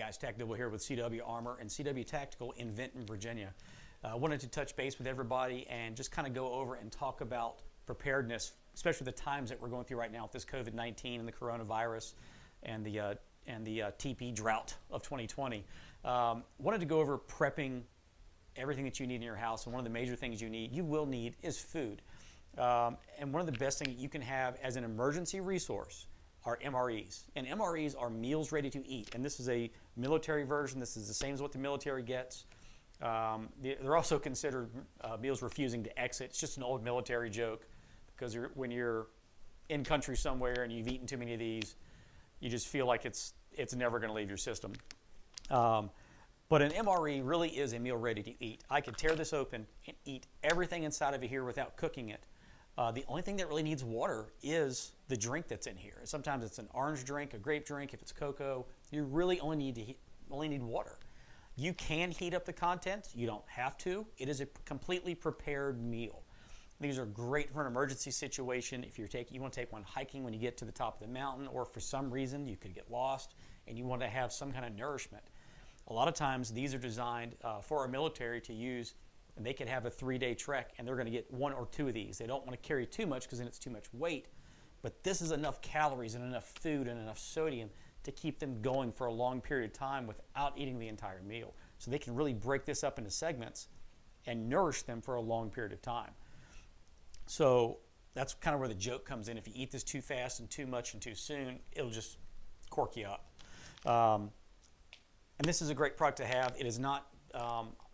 guys, Tactical here with cwarmor and cwtactical in Vinton, Virginia. Wanted to touch base with everybody and just kind of go over and talk about preparedness, especially the times that we're going through right now with this COVID-19 and the coronavirus and the TP drought of 2020. Wanted to go over prepping everything that you need in your house, and one of the major things you will need is food. And one of the best things you can have as an emergency resource are MREs. And MREs are meals ready to eat. And this is a military version. This is the same as what the military gets. They're also considered meals refusing to exit. It's just an old military joke because when you're in country somewhere and you've eaten too many of these, you just feel like it's never going to leave your system. But an MRE really is a meal ready to eat. I could tear this open and eat everything inside of it here without cooking it. The only thing that really needs water is the drink that's in here. Sometimes it's an orange drink, a grape drink. If it's cocoa, you really only need water. You can heat up the contents. You don't have to. It is a completely prepared meal. These are great for an emergency situation. If you want to take one hiking when you get to the top of the mountain, or for some reason you could get lost and you want to have some kind of nourishment. A lot of times these are designed for our military to use, and they could have a 3-day trek and they're going to get 1 or 2 of these. They don't want to carry too much because then it's too much weight. But this is enough calories and enough food and enough sodium to keep them going for a long period of time without eating the entire meal. So they can really break this up into segments and nourish them for a long period of time. So that's kind of where the joke comes in. If you eat this too fast and too much and too soon, it'll just cork you up. And this is a great product to have. It is not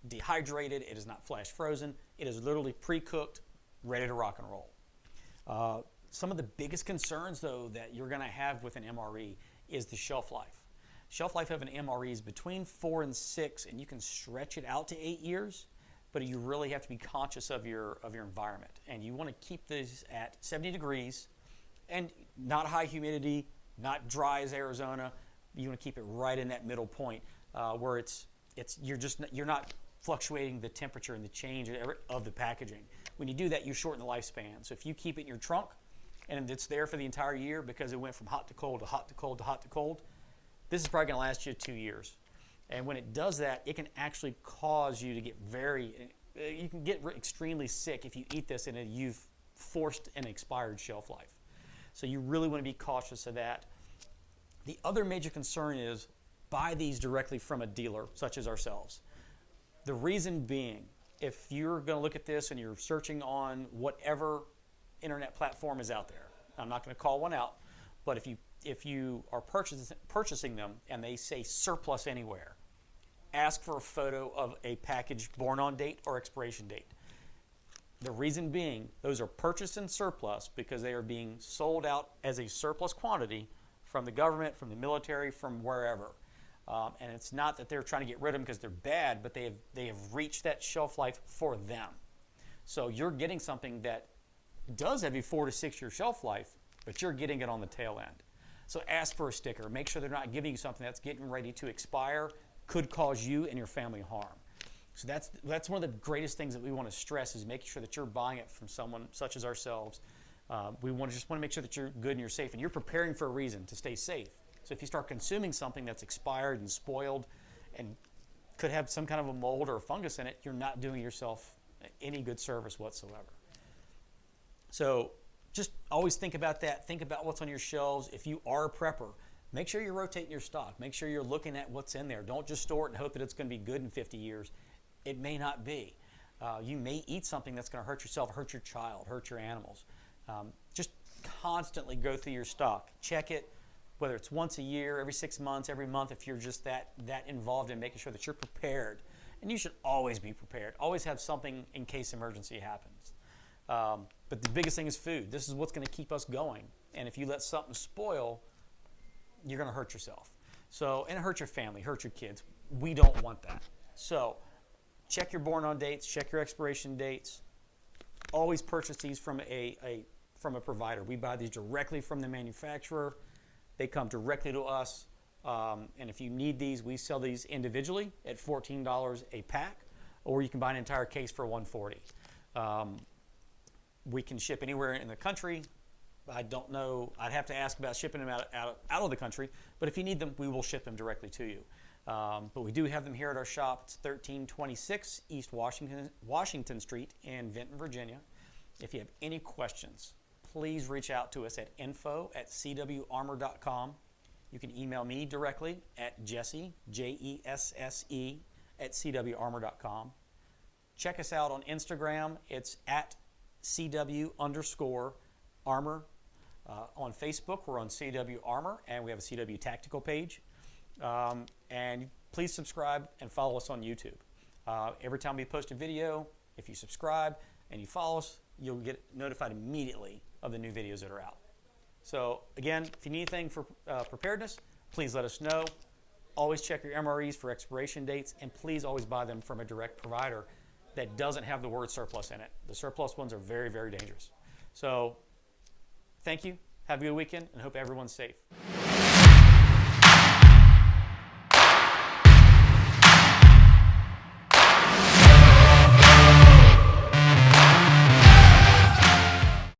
dehydrated. It is not flash frozen. It is literally pre-cooked, ready to rock and roll. Some of the biggest concerns, though, that you're going to have with an MRE is the shelf life. Shelf life of an MRE is between 4 and 6, and you can stretch it out to 8 years, but you really have to be conscious of your environment. And you want to keep these at 70 degrees and not high humidity, not dry as Arizona. You want to keep it right in that middle point where you're not fluctuating the temperature and the change of the packaging. When you do that, you shorten the lifespan. So if you keep it in your trunk and it's there for the entire year because it went from hot to cold to hot to cold to hot to cold, this is probably going to last you 2 years. And when it does that, it can actually cause you to get you can get extremely sick if you eat this and you've forced an expired shelf life. So you really want to be cautious of that. The other major concern is buy these directly from a dealer such as ourselves. The reason being, if you're going to look at this and you're searching on whatever internet platform is out there, I'm not going to call one out, but if you are purchasing them and they say surplus anywhere, ask for a photo of a package born on date or expiration date. The reason being, those are purchased in surplus because they are being sold out as a surplus quantity from the government, from the military, from wherever. And it's not that they're trying to get rid of them because they're bad, but they have reached that shelf life for them. So you're getting something that does have a 4 to 6 year shelf life, but you're getting it on the tail end. So ask for a sticker. Make sure they're not giving you something that's getting ready to expire, could cause you and your family harm. So that's one of the greatest things that we want to stress is making sure that you're buying it from someone such as ourselves. We just want to make sure that you're good and you're safe, and you're preparing for a reason to stay safe. So if you start consuming something that's expired and spoiled and could have some kind of a mold or a fungus in it, you're not doing yourself any good service whatsoever. So just always think about that. Think about what's on your shelves. If you are a prepper, make sure you're rotating your stock. Make sure you're looking at what's in there. Don't just store it and hope that it's going to be good in 50 years. It may not be. You may eat something that's going to hurt yourself, hurt your child, hurt your animals. Just constantly go through your stock. Check it, whether it's once a year, every 6 months, every month, if you're just that involved in making sure that you're prepared. And you should always be prepared. Always have something in case emergency happens. But the biggest thing is food. This is what's going to keep us going. And if you let something spoil, you're going to hurt yourself. And hurt your family, hurt your kids. We don't want that. So check your born on dates, check your expiration dates. Always purchase these from a provider. We buy these directly from the manufacturer. They come directly to us. And if you need these, we sell these individually at $14 a pack, or you can buy an entire case for $140. We can ship anywhere in the country. I don't know. I'd have to ask about shipping them out of the country. But if you need them, we will ship them directly to you. But we do have them here at our shop. It's 1326 East Washington Street in Vinton, Virginia. If you have any questions, please reach out to us at info@cwarmor.com. You can email me directly at Jesse, Jesse, @cwarmor.com. Check us out on Instagram. It's at CW_armor. On Facebook, we're on CW Armor, and we have a CW Tactical page. And please subscribe and follow us on YouTube. Every time we post a video, if you subscribe and you follow us, you'll get notified immediately of the new videos that are out. So again, if you need anything for preparedness, please let us know. Always check your MREs for expiration dates, and please always buy them from a direct provider that doesn't have the word surplus in it. The surplus ones are very, very dangerous. So thank you. Have a good weekend, and hope everyone's safe.